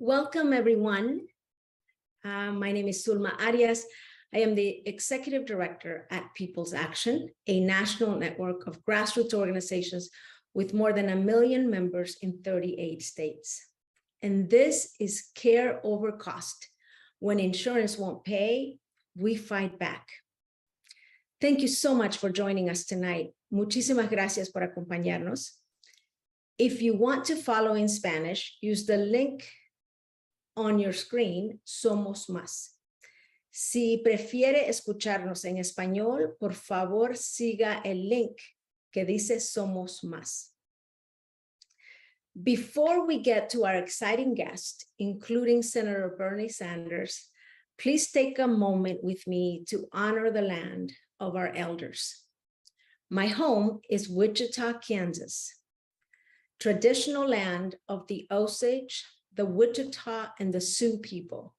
Welcome, everyone. My name is Sulma Arias. I am the Executive Director at People's Action, a national network of grassroots organizations with more than 1 million members in 38 states. And this is Care Over Cost. When insurance won't pay, we fight back. Thank you so much for joining us tonight. Muchísimas gracias por acompañarnos. If you want to follow in Spanish, use the link on your screen, Somos Más. Si prefiere escucharnos en español, por favor, siga el link que dice Somos Más. Before we get to our exciting guest, including Senator Bernie Sanders, please take a moment with me to honor the land of our elders. My home is Wichita, Kansas, traditional land of the Osage, the Wichita, and the Sioux people.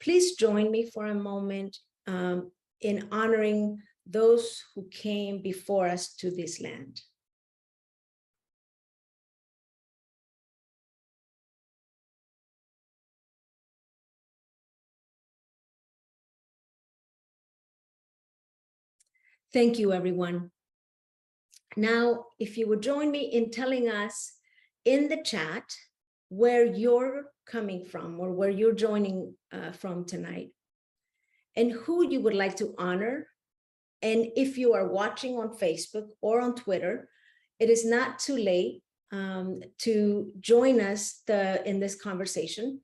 Please join me for a moment in honoring those who came before us to this land. Thank you, everyone. Now, if you would join me in telling us in the chat where you're coming from or where you're joining from tonight, and who you would like to honor. And if you are watching on Facebook or on Twitter, it is not too late to join us in this conversation.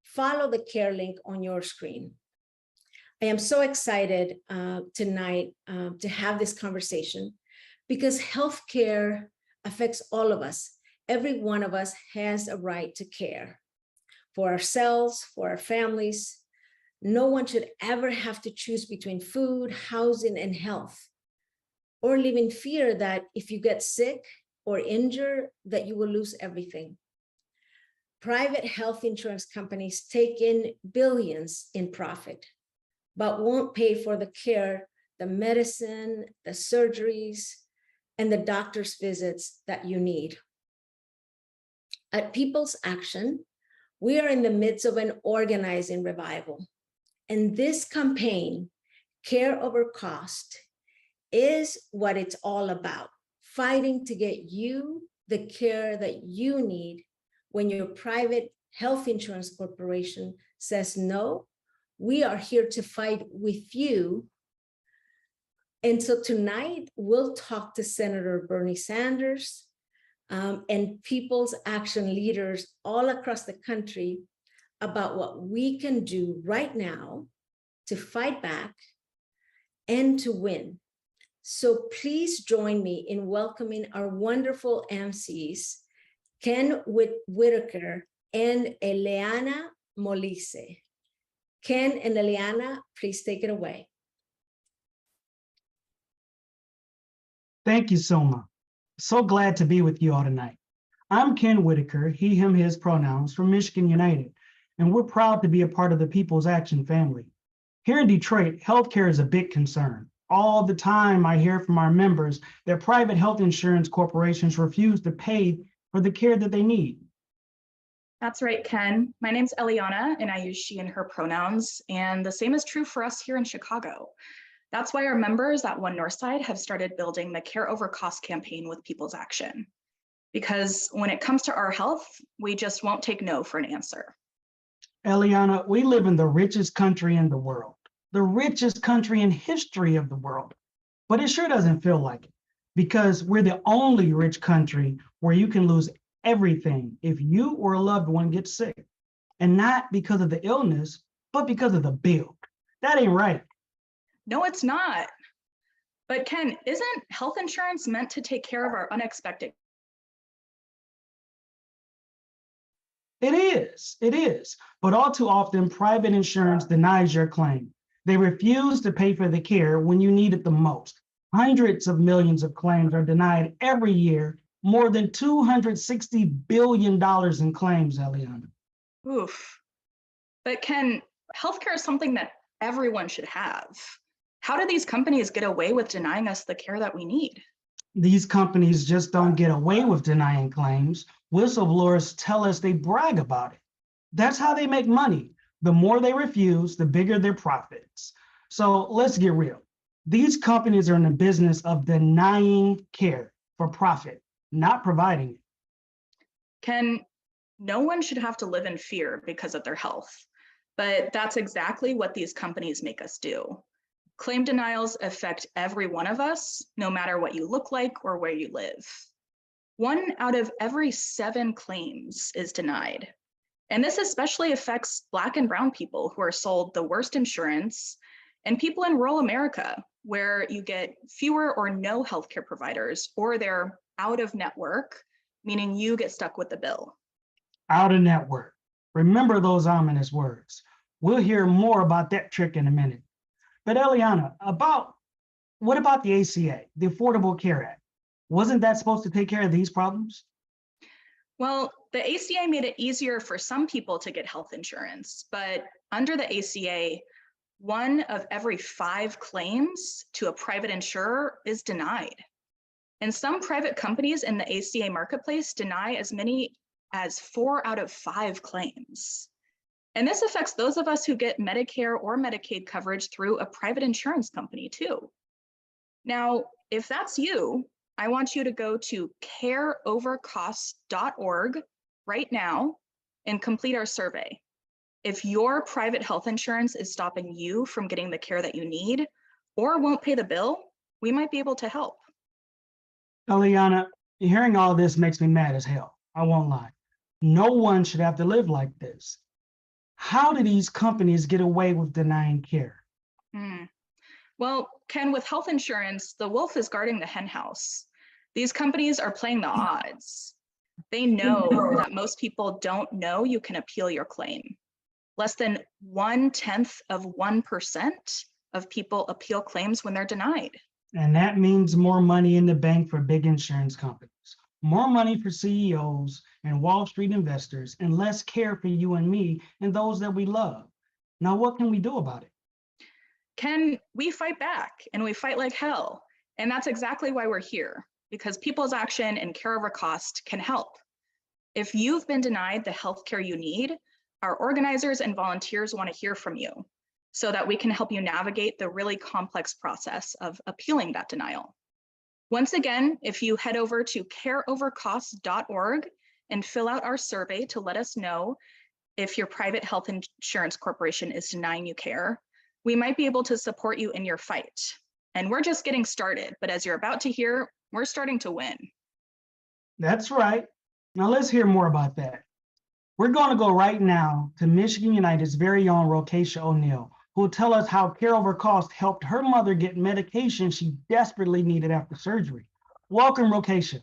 Follow the care link on your screen. I am so excited tonight to have this conversation because healthcare affects all of us. Every one of us has a right to care for ourselves, for our families. No one should ever have to choose between food, housing, and health, or live in fear that if you get sick or injured, that you will lose everything. Private health insurance companies take in billions in profit, but won't pay for the care, the medicine, the surgeries, and the doctor's visits that you need. At People's Action, we are in the midst of an organizing revival. And this campaign, Care Over Cost, is what it's all about, fighting to get you the care that you need when your private health insurance corporation says no. We are here to fight with you. And so tonight, we'll talk to Senator Bernie Sanders, and People's Action leaders all across the country about what we can do right now to fight back and to win. So please join me in welcoming our wonderful MCs, Ken Whitaker and Eliana Molise. Ken and Eliana, please take it away. Thank you, Soma. So glad to be with you all tonight. I'm Ken Whitaker, he, him, his pronouns from Michigan United, and we're proud to be a part of the People's Action family. Here in Detroit, healthcare is a big concern. All the time I hear from our members that private health insurance corporations refuse to pay for the care that they need. That's right, Ken. My name's Eliana, and I use she and her pronouns, and the same is true for us here in Chicago. That's why our members at One Northside have started building the Care Over Cost campaign with People's Action. Because when it comes to our health, we just won't take no for an answer. Eliana, we live in the richest country in the world, the richest country in history of the world. But it sure doesn't feel like it, because we're the only rich country where you can lose everything if you or a loved one gets sick. And not because of the illness, but because of the bill. That ain't right. No, it's not. But Ken, isn't health insurance meant to take care of our unexpected? It is. But all too often, private insurance denies your claim. They refuse to pay for the care when you need it the most. Hundreds of millions of claims are denied every year, more than $260 billion in claims, Eliana. Oof. But Ken, healthcare is something that everyone should have. How do these companies get away with denying us the care that we need? These companies just don't get away with denying claims. Whistleblowers tell us they brag about it. That's how they make money. The more they refuse, the bigger their profits. So let's get real. These companies are in the business of denying care for profit, not providing it. Ken, no one should have to live in fear because of their health, but that's exactly what these companies make us do. Claim denials affect every one of us, no matter what you look like or where you live. 1 out of every 7 claims is denied. And this especially affects Black and Brown people who are sold the worst insurance, and people in rural America, where you get fewer or no healthcare providers, or they're out of network, meaning you get stuck with the bill. Out of network. Remember those ominous words. We'll hear more about that trick in a minute. But Eliana, what about the ACA, the Affordable Care Act? Wasn't that supposed to take care of these problems? Well, the ACA made it easier for some people to get health insurance, but under the ACA, 1 of every 5 claims to a private insurer is denied. And some private companies in the ACA marketplace deny as many as 4 out of 5 claims. And this affects those of us who get Medicare or Medicaid coverage through a private insurance company too. Now, if that's you, I want you to go to careovercosts.org right now and complete our survey. If your private health insurance is stopping you from getting the care that you need or won't pay the bill, we might be able to help. Eliana, hearing all this makes me mad as hell. I won't lie. No one should have to live like this. How do these companies get away with denying care? Well, Ken, with health insurance, the wolf is guarding the hen house. These companies are playing the odds. They know that most people don't know you can appeal your claim. Less than 0.1% of people appeal claims when they're denied. And that means more money in the bank for big insurance companies, more money for CEOs and Wall Street investors, and less care for you and me and those that we love. Now, what can we do about it? Ken, we fight back, and we fight like hell. And that's exactly why we're here, because people's action and care over cost can help. If you've been denied the healthcare you need, our organizers and volunteers want to hear from you so that we can help you navigate the really complex process of appealing that denial. Once again, if you head over to careovercosts.org and fill out our survey to let us know if your private health insurance corporation is denying you care, we might be able to support you in your fight. And we're just getting started, but as you're about to hear, we're starting to win. That's right. Now let's hear more about that. We're going to go right now to Michigan United's very own Rokeisha O'Neill, who will tell us how Care Over Cost helped her mother get medication she desperately needed after surgery. Welcome, Rokeisha.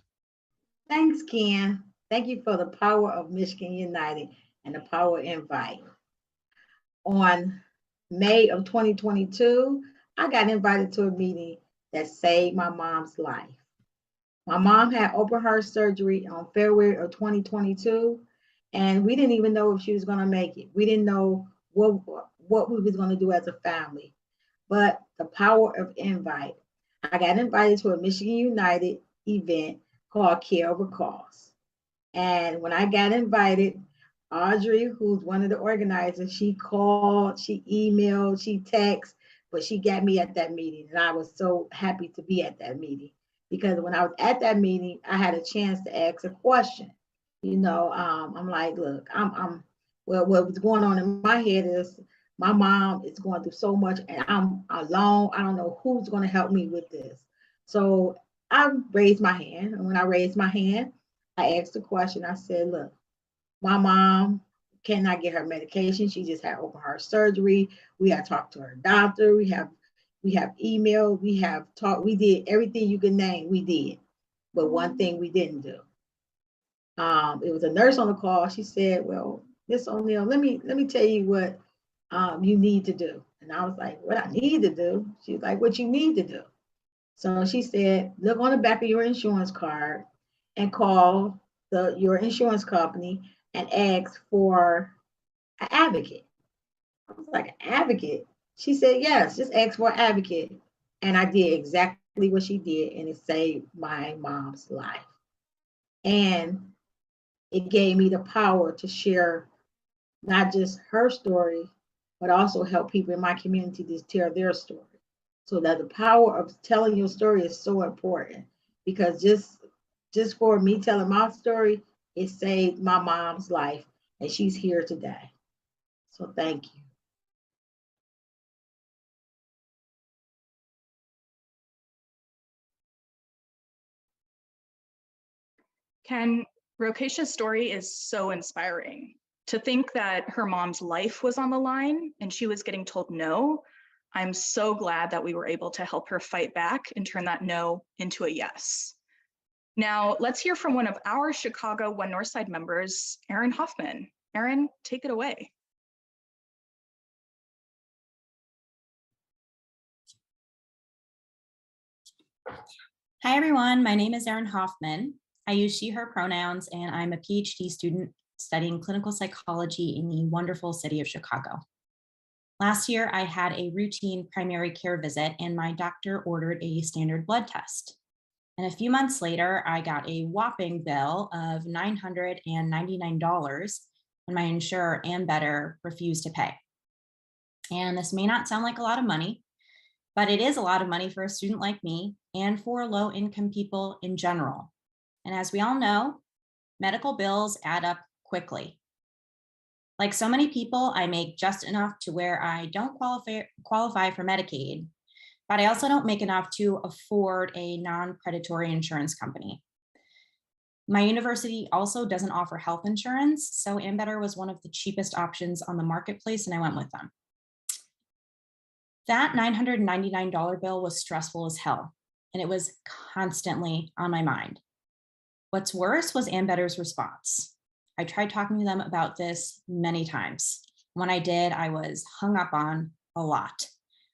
Thanks, Ken. Thank you for the power of Michigan United and the power invite. On May of 2022, I got invited to a meeting that saved my mom's life. My mom had open heart surgery on February of 2022, and we didn't even know if she was going to make it. We didn't know what we was going to do as a family. But the power of invite. I got invited to a Michigan United event called Care Over Cost. And when I got invited, Audrey, who's one of the organizers, she called, she emailed, she texted, but she got me at that meeting. And I was so happy to be at that meeting, because when I was at that meeting, I had a chance to ask a question. I'm like, look, well, what was going on in my head is my mom is going through so much and I'm alone. I don't know who's going to help me with this. So I raised my hand. And when I raised my hand, I asked the question. I said, look, my mom cannot get her medication. She just had open heart surgery. We had talked to her doctor. We have emailed. We have talked. We did everything you could name. We did. But one thing we didn't do. It was a nurse on the call. She said, well, Miss O'Neill, let me tell you what you need to do. And I was like, what I need to do? She was like, what you need to do. So she said, look on the back of your insurance card and call your insurance company and ask for an advocate. I was like, an advocate? She said, yes, just ask for an advocate. And I did exactly what she did, and it saved my mom's life. And it gave me the power to share not just her story, but also help people in my community to tell their story. So that the power of telling your story is so important, because just for me telling my story, it saved my mom's life, and she's here today. So thank you. Ken, Rokesha's story is so inspiring. To think that her mom's life was on the line and she was getting told no, I'm so glad that we were able to help her fight back and turn that no into a yes. Now, let's hear from one of our Chicago One Northside members, Erin Hoffman. Erin, take it away. Hi, everyone. My name is Erin Hoffman. I use she, her pronouns, and I'm a PhD student studying clinical psychology in the wonderful city of Chicago. Last year, I had a routine primary care visit, and my doctor ordered a standard blood test. And a few months later, I got a whopping bill of $999 when my insurer and Better refused to pay. And this may not sound like a lot of money, but it is a lot of money for a student like me and for low-income people in general. And as we all know, medical bills add up quickly. Like so many people, I make just enough to where I don't qualify for Medicaid, but I also don't make enough to afford a non-predatory insurance company. My university also doesn't offer health insurance, so Ambetter was one of the cheapest options on the marketplace, and I went with them. That $999 bill was stressful as hell, and it was constantly on my mind. What's worse was Ambetter's response. I tried talking to them about this many times. When I did, I was hung up on a lot.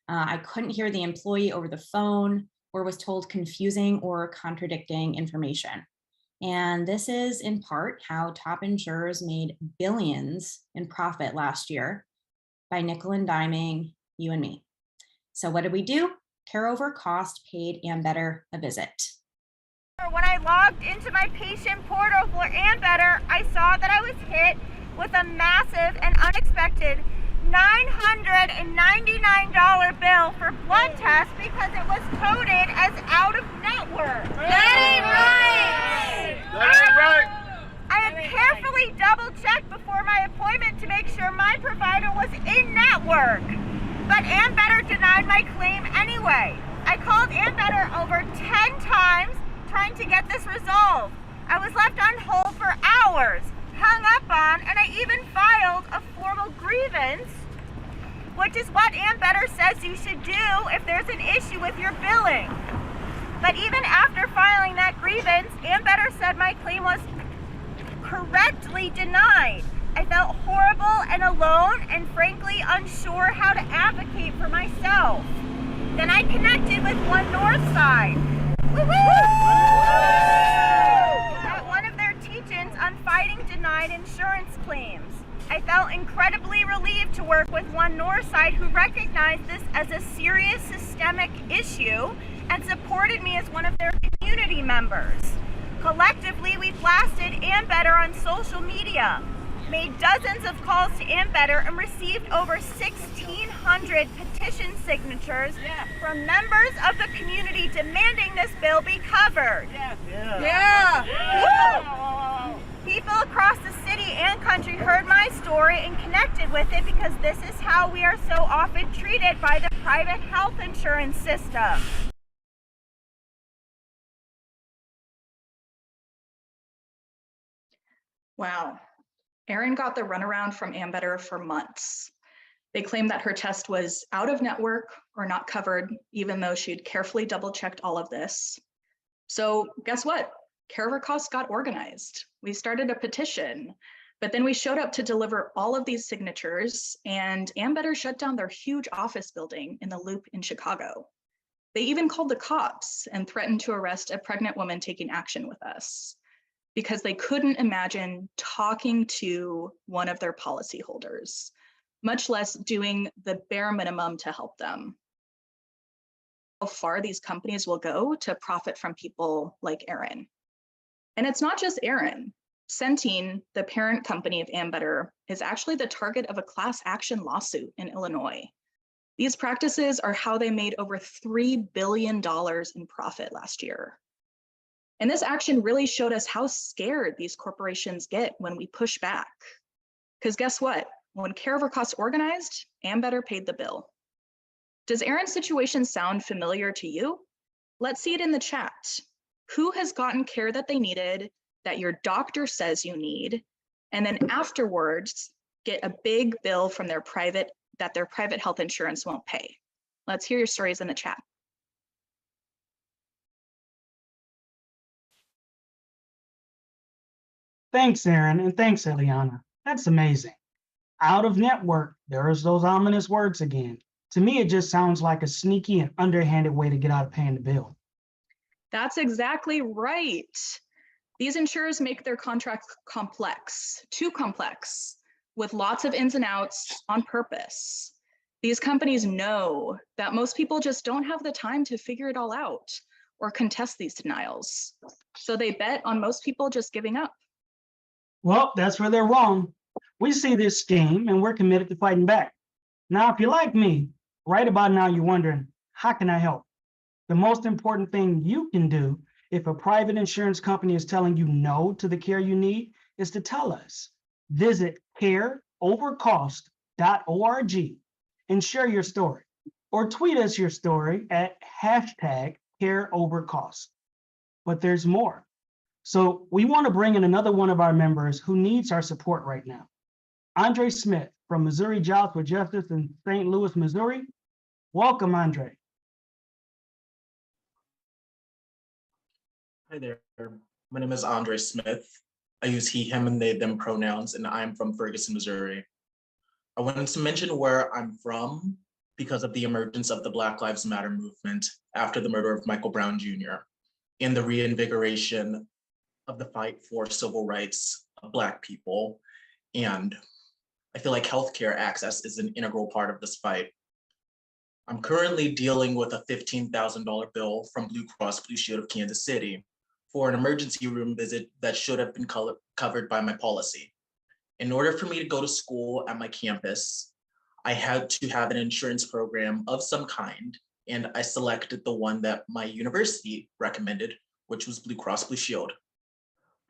I couldn't hear the employee over the phone or was told confusing or contradicting information. And this is in part how top insurers made billions in profit last year by nickel and diming you and me. So what did we do? Care Over Cost paid Ambetter a visit. When I logged into my patient portal for Ambetter, I saw that I was hit with a massive and unexpected $999 bill for blood tests because it was coded as out of network. That ain't right! That ain't right! I had carefully double-checked before my appointment to make sure my provider was in network, but Ambetter denied my claim anyway. I called Ambetter over 10 times trying to get this resolved. I was left on hold for hours, hung up on, and I even filed a formal grievance, which is what Ambetter says you should do if there's an issue with your billing. But even after filing that grievance, Ambetter said my claim was correctly denied. I felt horrible and alone and frankly unsure how to advocate for myself. Then I connected with One Northside. At one of their teach-ins on fighting denied insurance claims. I felt incredibly relieved to work with One Northside, who recognized this as a serious systemic issue and supported me as one of their community members. Collectively, we blasted Ambetter on social media, made dozens of calls to Ambetter, and received over 1,600 petition signatures from members of the community demanding this bill be covered. People across the city and country heard my story and connected with it because this is how we are so often treated by the private health insurance system. Wow. Erin got the runaround from Ambetter for months. They claimed that her test was out of network or not covered, even though she'd carefully double-checked all of this. So guess what? Care Over Cost got organized. We started a petition, but then we showed up to deliver all of these signatures, and Ambetter shut down their huge office building in the Loop in Chicago. They even called the cops and threatened to arrest a pregnant woman taking action with us, because they couldn't imagine talking to one of their policyholders, much less doing the bare minimum to help them. How far these companies will go to profit from people like Erin. And it's not just Erin. Centene, the parent company of Ambetter, is actually the target of a class action lawsuit in Illinois. These practices are how they made over $3 billion in profit last year. And this action really showed us how scared these corporations get when we push back. Because guess what? When Care Over Cost organized, Ambetter paid the bill. Does Aaron's situation sound familiar to you? Let's see it in the chat. Who has gotten care that they needed, that your doctor says you need, and then afterwards get a big bill from their private health insurance won't pay? Let's hear your stories in the chat. Thanks, Aaron, and thanks, Eliana. That's amazing. Out of network, there's those ominous words again. To me, it just sounds like a sneaky and underhanded way to get out of paying the bill. That's exactly right. These insurers make their contracts complex, too complex, with lots of ins and outs on purpose. These companies know that most people just don't have the time to figure it all out or contest these denials. So they bet on most people just giving up. Well, that's where they're wrong. We see this scheme and we're committed to fighting back. Now, if you're like me, right about now you're wondering, how can I help? The most important thing you can do if a private insurance company is telling you no to the care you need is to tell us. Visit careovercost.org and share your story, or tweet us your story at #careovercost. But there's more. So we want to bring in another one of our members who needs our support right now. Andre Smith from Missouri Jobs for Justice in St. Louis, Missouri. Welcome, Andre. Hi there. My name is Andre Smith. I use he, him, and they, them pronouns, and I'm from Ferguson, Missouri. I wanted to mention where I'm from because of the emergence of the Black Lives Matter movement after the murder of Michael Brown Jr. and the reinvigoration of the fight for civil rights of Black people. And I feel like healthcare access is an integral part of this fight. I'm currently dealing with a $15,000 bill from Blue Cross Blue Shield of Kansas City for an emergency room visit that should have been covered by my policy. In order for me to go to school at my campus, I had to have an insurance program of some kind, and I selected the one that my university recommended, which was Blue Cross Blue Shield.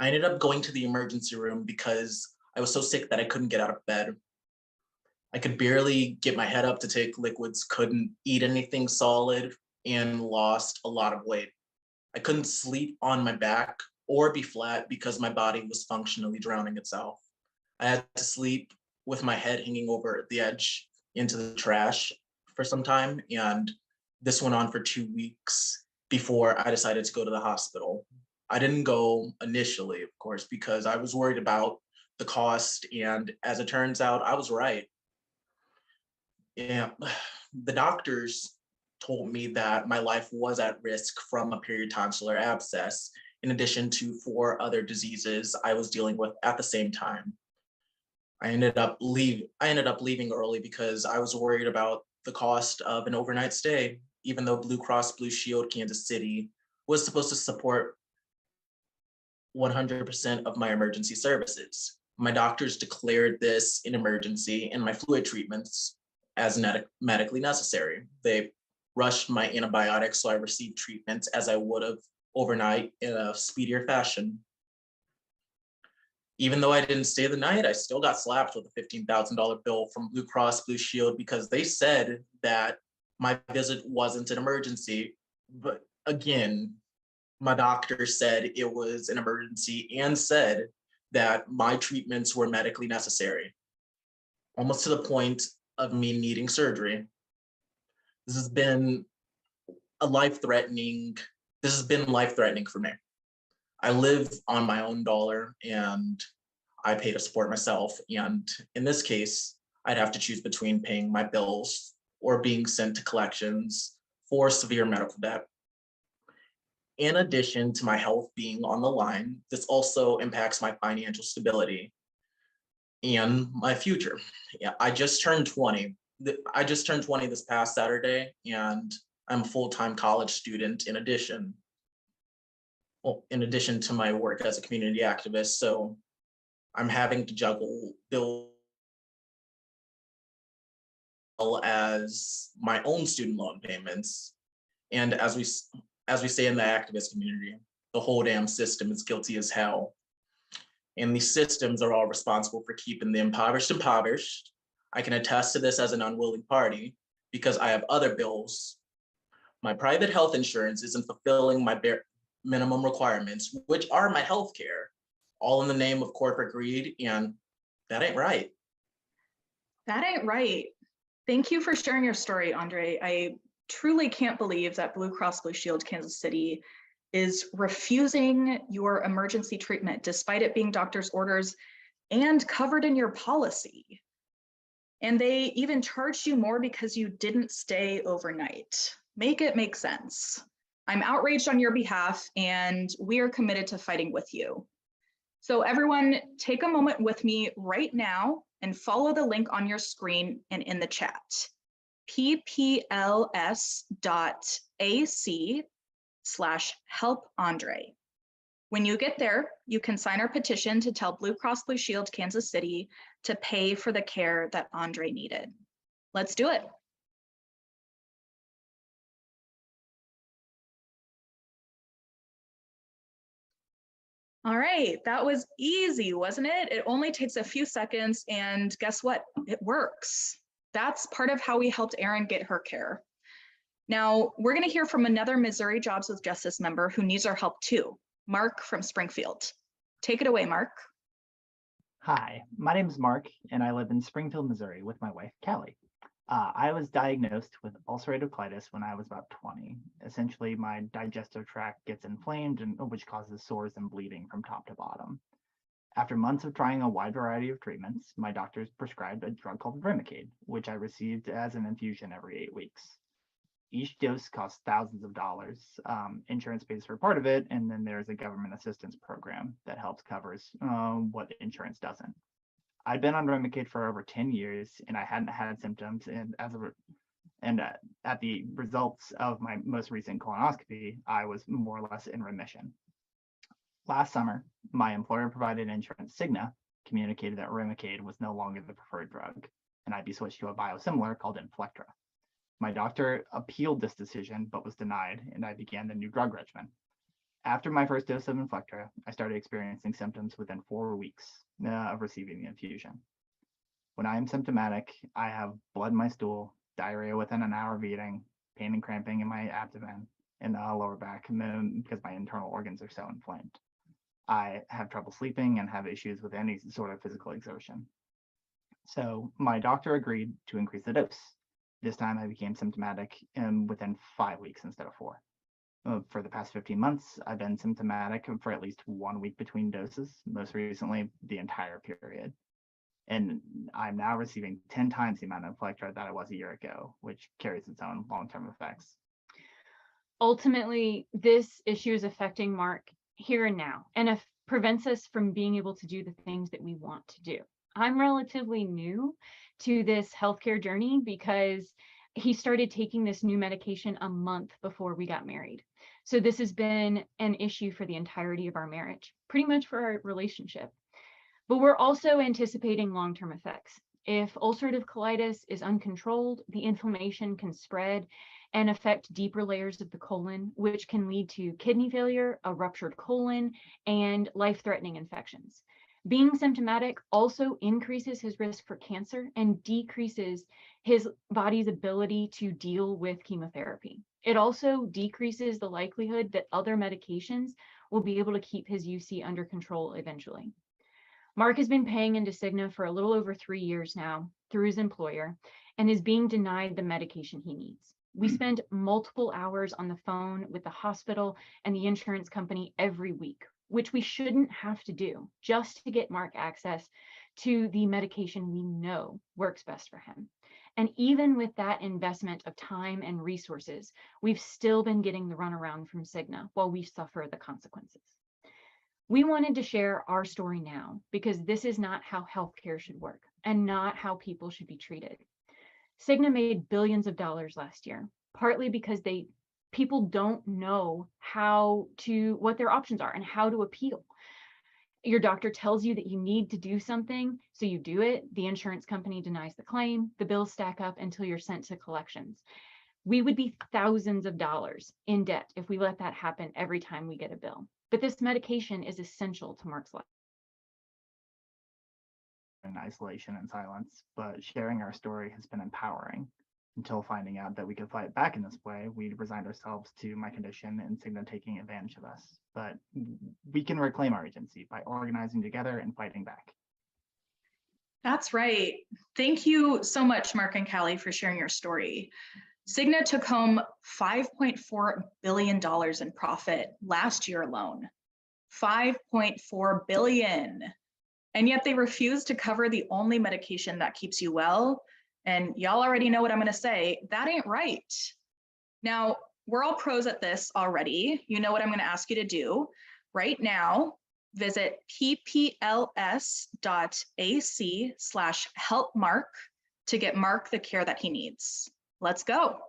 I ended up going to the emergency room because I was so sick that I couldn't get out of bed. I could barely get my head up to take liquids, couldn't eat anything solid, and lost a lot of weight. I couldn't sleep on my back or be flat because my body was functionally drowning itself. I had to sleep with my head hanging over the edge into the trash for some time, and this went on for 2 weeks before I decided to go to the hospital. I didn't go initially, of course, because I was worried about the cost, and as it turns out, I was right. Yeah, the doctors told me that my life was at risk from a periotonsillar abscess, in addition to 4 other diseases I was dealing with at the same time. I ended up leaving early because I was worried about the cost of an overnight stay, even though Blue Cross Blue Shield Kansas City was supposed to support 100% of my emergency services. My doctors declared this an emergency and my fluid treatments as medically necessary. They rushed my antibiotics, so I received treatments as I would have overnight in a speedier fashion. Even though I didn't stay the night, I still got slapped with a $15,000 bill from Blue Cross Blue Shield because they said that my visit wasn't an emergency. But again, my doctor said it was an emergency and said that my treatments were medically necessary, almost to the point of me needing surgery. This has been life-threatening for me. I live on my own dollar and I pay to support myself. And in this case, I'd have to choose between paying my bills or being sent to collections for severe medical debt. In addition to my health being on the line, this also impacts my financial stability and my future. Yeah, I just turned 20 this past Saturday, and I'm a full-time college student in addition to my work as a community activist. So I'm having to juggle bills as my own student loan payments. And as we say in the activist community, the whole damn system is guilty as hell. And these systems are all responsible for keeping the impoverished impoverished. I can attest to this as an unwilling party because I have other bills. My private health insurance isn't fulfilling my bare minimum requirements, which are my health care, all in the name of corporate greed, and that ain't right. That ain't right. Thank you for sharing your story, Andre. I truly can't believe that Blue Cross Blue Shield Kansas City is refusing your emergency treatment despite it being doctor's orders and covered in your policy. And they even charged you more because you didn't stay overnight. Make it make sense. I'm outraged on your behalf, and we are committed to fighting with you. So everyone, take a moment with me right now and follow the link on your screen and in the chat. ppls.ac/help Andre. When you get there, you can sign our petition to tell Blue Cross Blue Shield Kansas City to pay for the care that Andre needed. Let's do it. All right, that was easy, wasn't it? It only takes a few seconds, and guess what? It works. That's part of how we helped Erin get her care. Now, we're going to hear from another Missouri Jobs with Justice member who needs our help too, Mark from Springfield. Take it away, Mark. Hi, my name is Mark, and I live in Springfield, Missouri with my wife, Callie. I was diagnosed with ulcerative colitis when I was about 20. Essentially, my digestive tract gets inflamed, which causes sores and bleeding from top to bottom. After months of trying a wide variety of treatments, my doctors prescribed a drug called Remicade, which I received as an infusion every 8 weeks. Each dose costs thousands of dollars. Insurance pays for part of it, and then there's a government assistance program that helps covers what insurance doesn't. I'd been on Remicade for over 10 years, and I hadn't had symptoms. And at the results of my most recent colonoscopy, I was more or less in remission. Last summer, my employer provided insurance, Cigna, communicated that Remicade was no longer the preferred drug, and I'd be switched to a biosimilar called Inflectra. My doctor appealed this decision, but was denied, and I began the new drug regimen. After my first dose of Inflectra, I started experiencing symptoms within 4 weeks of receiving the infusion. When I am symptomatic, I have blood in my stool, diarrhea within an hour of eating, pain and cramping in my abdomen and the lower back because my internal organs are so inflamed. I have trouble sleeping and have issues with any sort of physical exertion. So my doctor agreed to increase the dose. This time I became symptomatic within 5 weeks instead of 4. For the past 15 months, I've been symptomatic for at least 1 week between doses, most recently the entire period. And I'm now receiving 10 times the amount of Inflectra that I was a year ago, which carries its own long-term effects. Ultimately, this issue is affecting Mark here and now, and prevents us from being able to do the things that we want to do. I'm relatively new to this healthcare journey because he started taking this new medication a month before we got married. So this has been an issue for the entirety of our marriage, pretty much for our relationship. But we're also anticipating long-term effects. If ulcerative colitis is uncontrolled, the inflammation can spread and affect deeper layers of the colon, which can lead to kidney failure, a ruptured colon, and life-threatening infections. Being symptomatic also increases his risk for cancer and decreases his body's ability to deal with chemotherapy. It also decreases the likelihood that other medications will be able to keep his UC under control eventually. Mark has been paying into Cigna for a little over 3 years now through his employer and is being denied the medication he needs. We spend multiple hours on the phone with the hospital and the insurance company every week, which we shouldn't have to do just to get Mark access to the medication we know works best for him. And even with that investment of time and resources, we've still been getting the runaround from Cigna while we suffer the consequences. We wanted to share our story now because this is not how healthcare should work and not how people should be treated. Cigna made billions of dollars last year, partly because people don't know what their options are and how to appeal. Your doctor tells you that you need to do something, so you do it. The insurance company denies the claim. The bills stack up until you're sent to collections. We would be thousands of dollars in debt if we let that happen every time we get a bill. But this medication is essential to Mark's life. In isolation and silence, but sharing our story has been empowering. Until finding out that we could fight back in this way, we resigned ourselves to my condition and Cigna taking advantage of us. But we can reclaim our agency by organizing together and fighting back. That's right. Thank you so much, Mark and Callie, for sharing your story. Cigna took home $5.4 billion in profit last year alone. $5.4 billion. And yet they refuse to cover the only medication that keeps you well. And y'all already know what I'm going to say. That ain't right. Now, we're all pros at this already. You know what I'm going to ask you to do. Right now, visit ppls.ac/helpmark to get Mark the care that he needs. Let's go.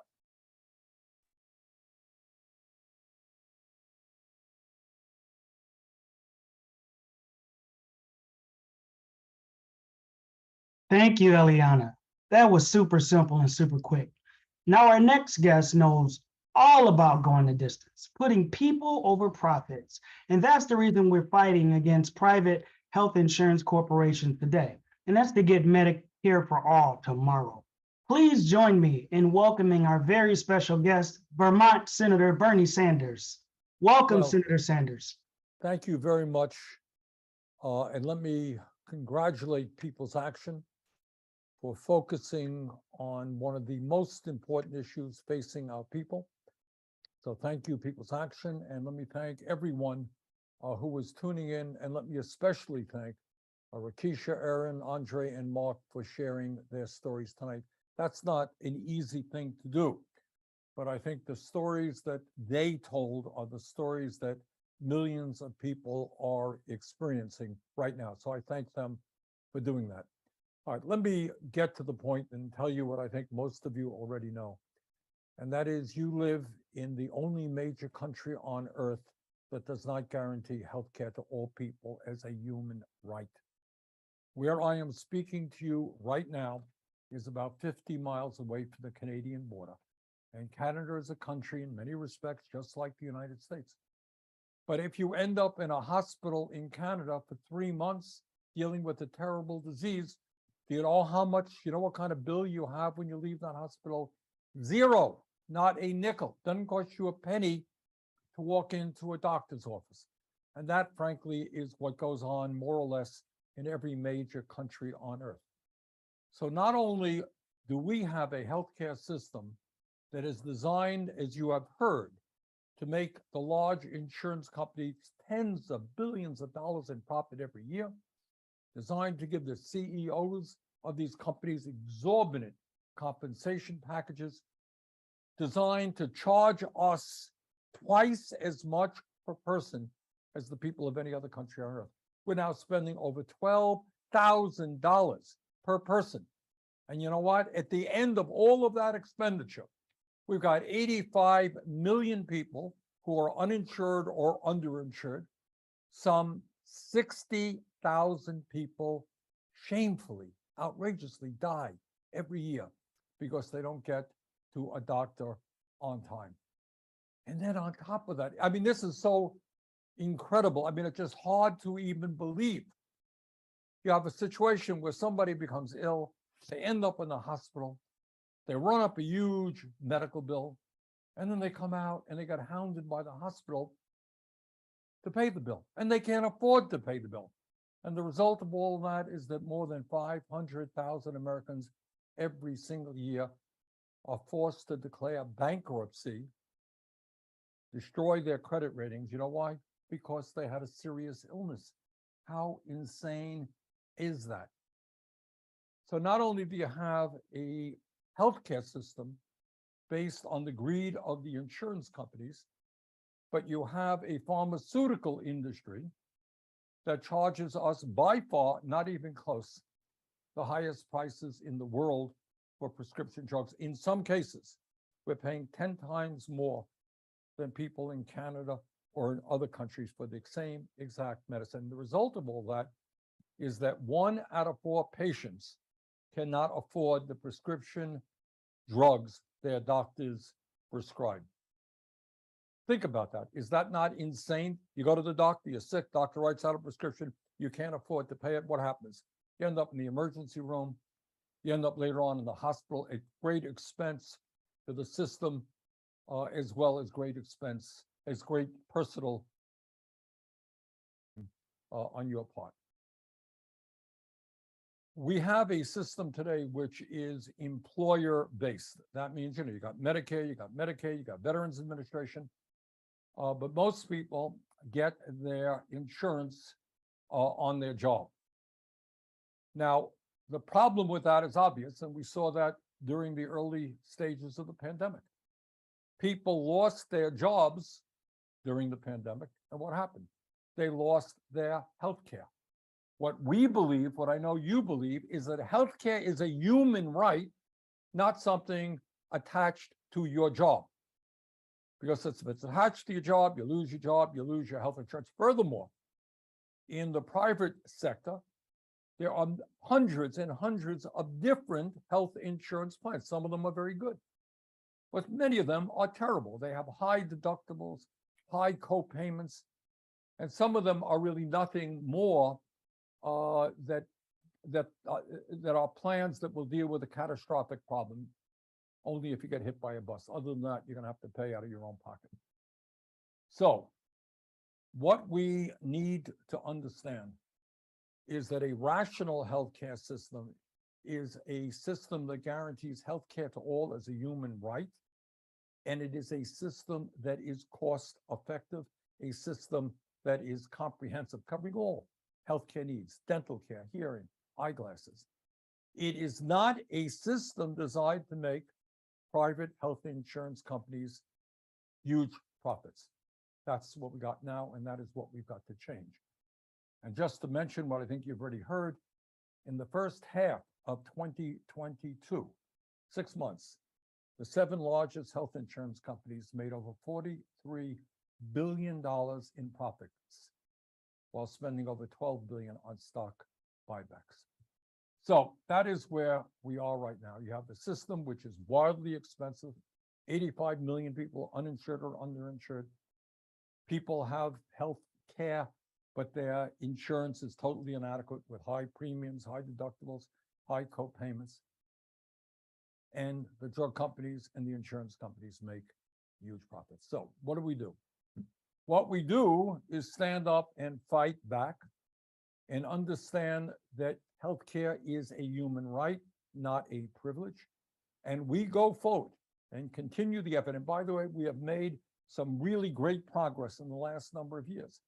Thank you, Eliana. That was super simple and super quick. Now our next guest knows all about going the distance, putting people over profits. And that's the reason we're fighting against private health insurance corporations today. And that's to get Medicare for all tomorrow. Please join me in welcoming our very special guest, Vermont Senator Bernie Sanders. Welcome, Senator Sanders. Thank you very much. And let me congratulate People's Action for focusing on one of the most important issues facing our people. So thank you, People's Action, and let me thank everyone who was tuning in, and let me especially thank Rakisha, Erin, Andre, and Mark for sharing their stories tonight. That's not an easy thing to do, but I think the stories that they told are the stories that millions of people are experiencing right now. So I thank them for doing that. All right, let me get to the point and tell you what I think most of you already know. And that is, you live in the only major country on earth that does not guarantee healthcare to all people as a human right. Where I am speaking to you right now is about 50 miles away from the Canadian border. And Canada is a country in many respects just like the United States. But if you end up in a hospital in Canada for 3 months dealing with a terrible disease, do you know how much, you know what kind of bill you have when you leave that hospital? Zero, not a nickel. Doesn't cost you a penny to walk into a doctor's office. And that, frankly, is what goes on more or less in every major country on earth. So not only do we have a healthcare system that is designed, as you have heard, to make the large insurance companies tens of billions of dollars in profit every year, designed to give the CEOs of these companies exorbitant compensation packages, designed to charge us twice as much per person as the people of any other country on earth. We're now spending over $12,000 per person. And you know what? At the end of all of that expenditure, we've got 85 million people who are uninsured or underinsured. Some 60,000 people shamefully, outrageously die every year because they don't get to a doctor on time. And then on top of that, I mean, this is so incredible. I mean, it's just hard to even believe. You have a situation where somebody becomes ill, they end up in the hospital, they run up a huge medical bill, and then they come out and they get hounded by the hospital to pay the bill, and they can't afford to pay the bill. And the result of all of that is that more than 500,000 Americans every single year are forced to declare bankruptcy, destroy their credit ratings. You know why? Because they had a serious illness. How insane is that? So not only do you have a healthcare system based on the greed of the insurance companies, but you have a pharmaceutical industry that charges us by far, not even close, the highest prices in the world for prescription drugs. In some cases, we're paying 10 times more than people in Canada or in other countries for the same exact medicine. The result of all that is that 1 out of 4 patients cannot afford the prescription drugs their doctors prescribe. Think about that. Is that not insane? You go to the doctor, you're sick, doctor writes out a prescription, you can't afford to pay it. What happens? You end up in the emergency room. You end up later on in the hospital at great expense to the system, as well as great expense, as great personal on your part. We have a system today which is employer-based. That means, you got Medicare, you got Medicaid, you got Veterans Administration, but most people get their insurance on their job. Now, the problem with that is obvious, and we saw that during the early stages of the pandemic. People lost their jobs during the pandemic, and what happened? They lost their health care. What we believe, what I know you believe, is that healthcare is a human right, not something attached to your job. Because if it's attached to your job, you lose your health insurance. Furthermore, in the private sector, there are hundreds and hundreds of different health insurance plans. Some of them are very good, but many of them are terrible. They have high deductibles, high co-payments, and some of them are really nothing more that are plans that will deal with a catastrophic problem only if you get hit by a bus. Other than that, you're going to have to pay out of your own pocket. So what we need to understand is that a rational healthcare system is a system that guarantees healthcare to all as a human right, and it is a system that is cost effective, a system that is comprehensive, covering all healthcare needs, dental care, hearing, eyeglasses. It is not a system designed to make private health insurance companies huge profits. That's what we got now, and that is what we've got to change. And just to mention what I think you've already heard, in the first half of 2022, 6 months, the 7 largest health insurance companies made over $43 billion in profits, while spending over $12 billion on stock buybacks. So that is where we are right now. You have a system which is wildly expensive, 85 million people uninsured or underinsured. People have health care, but their insurance is totally inadequate with high premiums, high deductibles, high co-payments. And the drug companies and the insurance companies make huge profits. So what do? What we do is stand up and fight back and understand that healthcare is a human right, not a privilege. And we go forward and continue the effort. And by the way, we have made some really great progress in the last number of years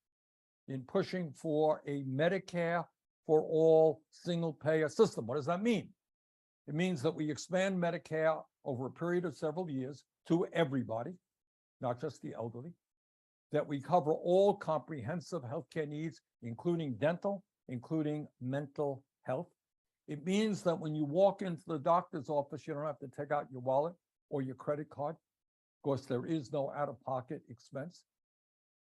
in pushing for a Medicare for all single payer system. What does that mean? It means that we expand Medicare over a period of several years to everybody, not just the elderly, that we cover all comprehensive healthcare needs, including dental, including mental health. It means that when you walk into the doctor's office, you don't have to take out your wallet or your credit card, because there is no out-of-pocket expense.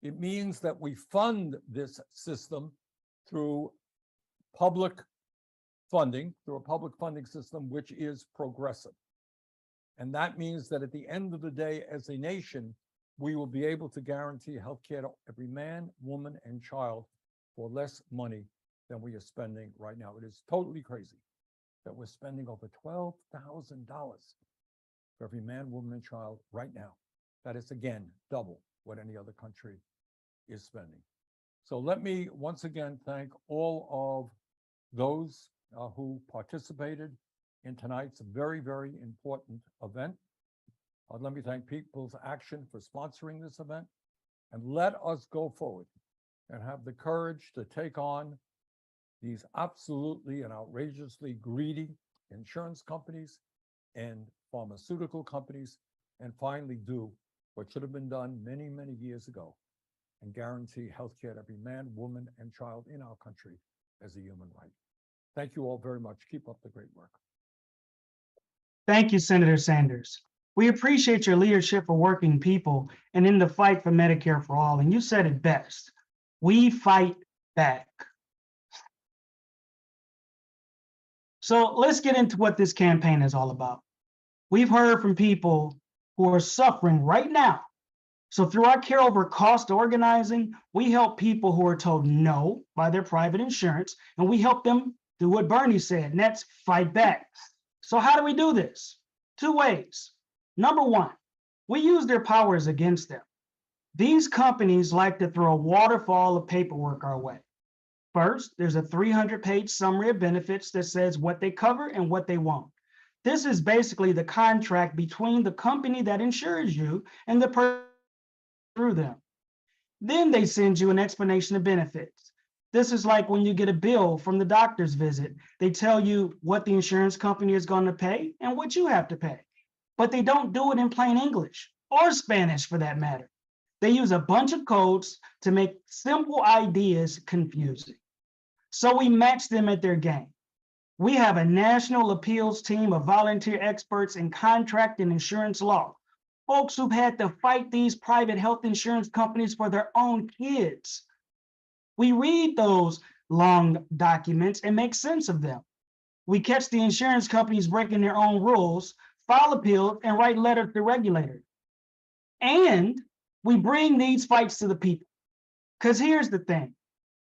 It means that we fund this system through public funding, through a public funding system which is progressive. And that means that at the end of the day, as a nation, we will be able to guarantee healthcare to every man, woman, and child for less money than we are spending right now. It is totally crazy that we're spending over $12,000 for every man, woman, and child right now. That is, again, double what any other country is spending. So let me once again thank all of those who participated in tonight's very, very important event. Let me thank People's Action for sponsoring this event, and let us go forward and have the courage to take on these absolutely and outrageously greedy insurance companies and pharmaceutical companies, and finally do what should have been done many, many years ago and guarantee healthcare to every man, woman, and child in our country as a human right. Thank you all very much. Keep up the great work. Thank you, Senator Sanders. We appreciate your leadership for working people and in the fight for Medicare for all. And you said it best. We fight back. So let's get into what this campaign is all about. We've heard from people who are suffering right now. So through our Care Over Cost organizing, we help people who are told no by their private insurance, and we help them do what Bernie said, and that's fight back. So how do we do this? 2 ways. Number 1, we use their powers against them. These companies like to throw a waterfall of paperwork our way. First, there's a 300-page summary of benefits that says what they cover and what they won't. This is basically the contract between the company that insures you and the person through them. Then they send you an explanation of benefits. This is like when you get a bill from the doctor's visit. They tell you what the insurance company is going to pay and what you have to pay. But they don't do it in plain English or Spanish for that matter. They use a bunch of codes to make simple ideas confusing. So we match them at their game. We have a national appeals team of volunteer experts in contract and insurance law, folks who've had to fight these private health insurance companies for their own kids. We read those long documents and make sense of them. We catch the insurance companies breaking their own rules, file appeals, and write letters to regulators. And we bring these fights to the people. Because here's the thing.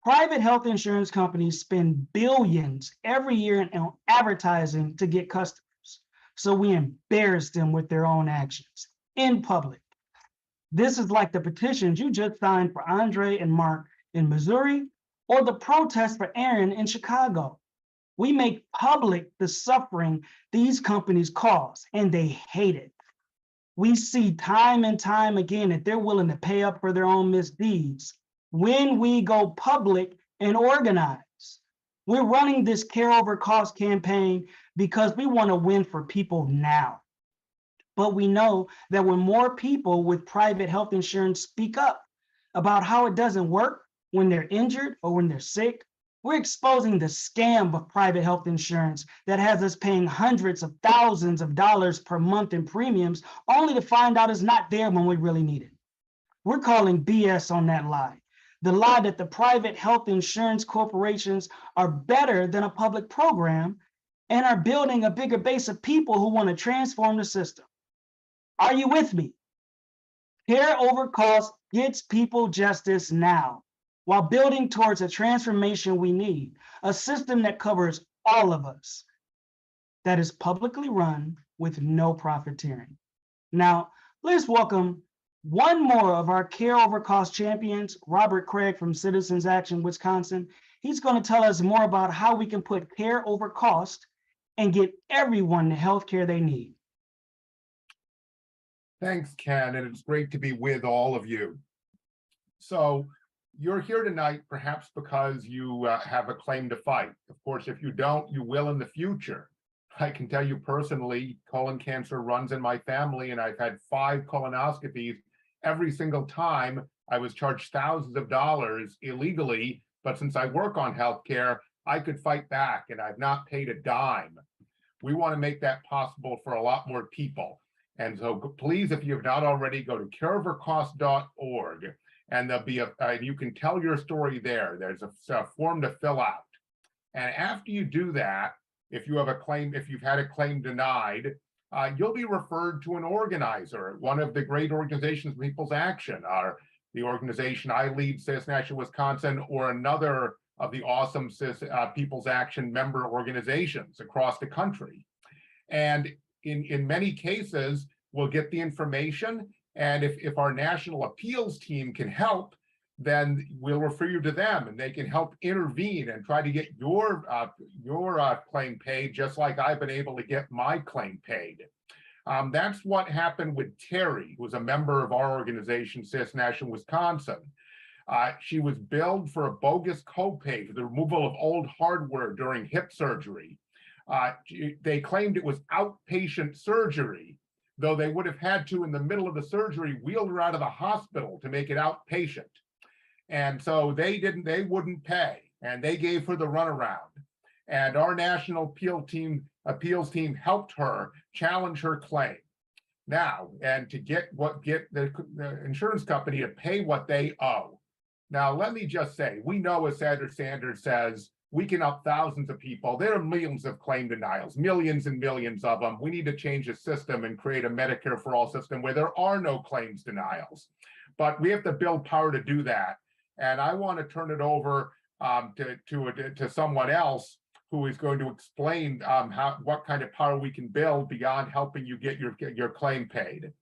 Private health insurance companies spend billions every year on advertising to get customers. So we embarrass them with their own actions in public. This is like the petitions you just signed for Andre and Mark in Missouri, or the protest for Aaron in Chicago. We make public the suffering these companies cause, and they hate it. We see time and time again that they're willing to pay up for their own misdeeds when we go public and organize. We're running this Care Over Cost campaign because we want to win for people now. But we know that when more people with private health insurance speak up about how it doesn't work when they're injured or when they're sick, we're exposing the scam of private health insurance that has us paying hundreds of thousands of dollars per month in premiums, only to find out it's not there when we really need it. We're calling BS on that lie. The lie that the private health insurance corporations are better than a public program and are building a bigger base of people who want to transform the system. Are you with me? Care Over Cost gets people justice now, while building towards a transformation we need, a system that covers all of us, that is publicly run with no profiteering. Now, let's welcome one more of our Care Over Cost champions, Robert Craig from Citizens Action, Wisconsin. He's going to tell us more about how we can put care over cost and get everyone the health care they need. Thanks, Ken, and it's great to be with all of you. So you're here tonight perhaps because you have a claim to fight. Of course, if you don't, you will in the future. I can tell you personally, colon cancer runs in my family, and I've had 5 colonoscopies. Every single time I was charged thousands of dollars illegally, but since I work on healthcare, I could fight back, and I've not paid a dime. We want to make that possible for a lot more people. And so please, if you have not already, go to careovercost.org, and there'll be you can tell your story there. There's a form to fill out. And after you do that, if you have a claim, if you've had a claim denied, you'll be referred to an organizer, one of the great organizations, People's Action, or the organization I lead, Citizens Action Wisconsin, or another of the awesome People's Action member organizations across the country. And in many cases, we'll get the information, and if our national appeals team can help, then we'll refer you to them, and they can help intervene and try to get your claim paid, just like I've been able to get my claim paid. That's what happened with Terry, who was a member of our organization, Citizens Action Wisconsin. She was billed for a bogus copay for the removal of old hardware during hip surgery. They claimed it was outpatient surgery, though they would have had to, in the middle of the surgery, wheel her out of the hospital to make it outpatient. And so they wouldn't pay, and they gave her the runaround. And our national appeals team helped her challenge her claim. now, and to get the insurance company to pay what they owe. Now, let me just say, we know, as Senator Sanders says, we can help thousands of people. There are millions of claim denials, millions and millions of them. We need to change the system and create a Medicare for all system where there are no claims denials. But we have to build power to do that. And I want to turn it over to someone else who is going to explain what kind of power we can build beyond helping you get your claim paid.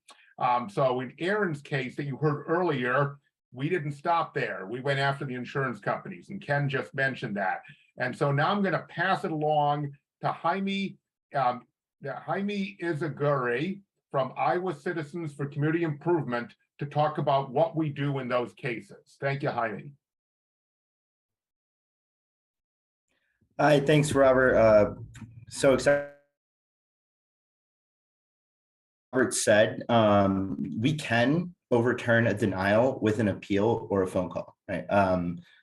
So in Aaron's case that you heard earlier, we didn't stop there. We went after the insurance companies, and Ken just mentioned that. And so now I'm going to pass it along to Jaime Izaguri from Iowa Citizens for Community Improvement to talk about what we do in those cases. Thank you, Jaime. Hi, thanks, Robert. So excited. Robert said, we can overturn a denial with an appeal or a phone call, right?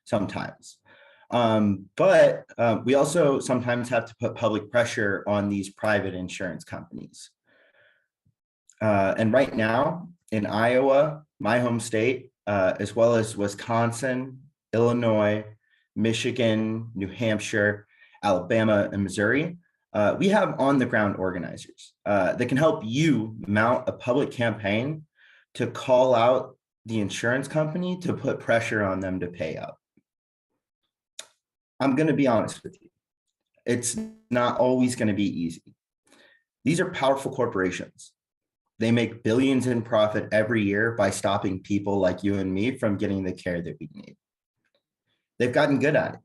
Sometimes. But we also sometimes have to put public pressure on these private insurance companies. And right now in Iowa, my home state, as well as Wisconsin, Illinois, Michigan, New Hampshire, Alabama, and Missouri, we have on-the-ground organizers that can help you mount a public campaign to call out the insurance company to put pressure on them to pay up. I'm going to be honest with you. It's not always going to be easy. These are powerful corporations. They make billions in profit every year by stopping people like you and me from getting the care that we need. They've gotten good at it.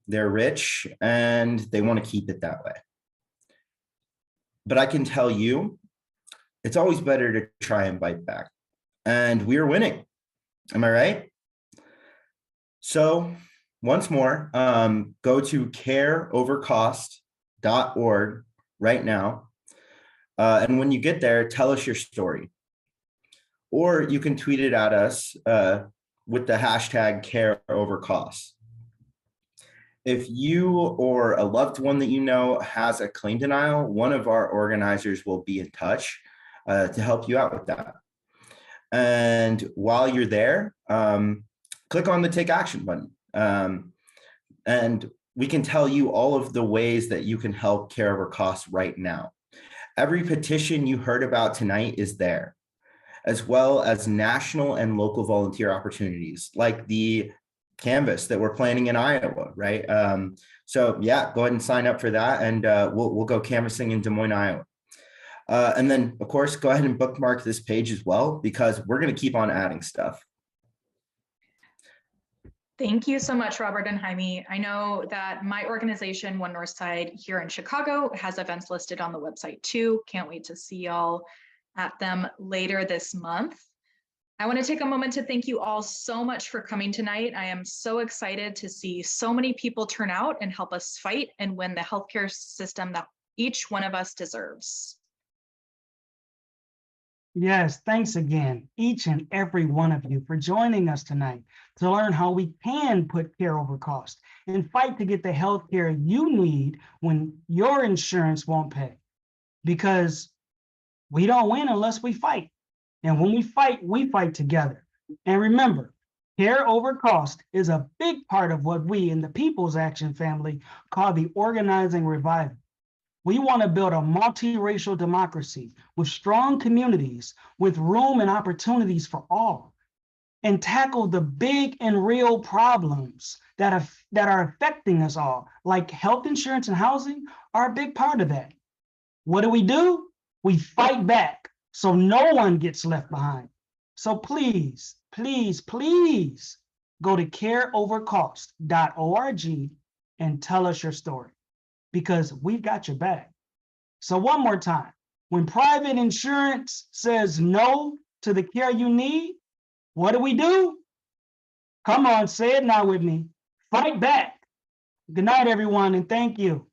They're rich and they want to keep it that way. But I can tell you, it's always better to try and bite back. And we're winning. Am I right? So once more, go to careovercost.org right now. And when you get there, tell us your story. Or you can tweet it at us with the hashtag careovercost. If you or a loved one that you know has a claim denial, one of our organizers will be in touch to help you out with that. And while you're there, click on the Take Action button. And we can tell you all of the ways that you can help Care Over Costs right now. Every petition you heard about tonight is there, as well as national and local volunteer opportunities like the Canvas that we're planning in Iowa, right? So yeah, go ahead and sign up for that, and we'll go canvassing in Des Moines, Iowa. And then, of course, go ahead and bookmark this page as well, because we're going to keep on adding stuff. Thank you so much, Robert and Jaime. I know that my organization, One Northside here in Chicago, has events listed on the website too. Can't wait to see y'all at them later this month. I want to take a moment to thank you all so much for coming tonight. I am so excited to see so many people turn out and help us fight and win the healthcare system that each one of us deserves. Yes, thanks again, each and every one of you, for joining us tonight to learn how we can put care over cost and fight to get the health care you need when your insurance won't pay. Because we don't win unless we fight. And when we fight together. And remember, care over cost is a big part of what we in the People's Action family call the organizing revival. We want to build a multiracial democracy with strong communities, with room and opportunities for all, and tackle the big and real problems that are affecting us all, like health insurance and housing are a big part of that. What do? We fight back so no one gets left behind. So please, please, please go to careovercost.org and tell us your story, because we've got your back. So one more time, when private insurance says no to the care you need, what do? Come on, say it now with me. Fight back. Good night, everyone, and thank you.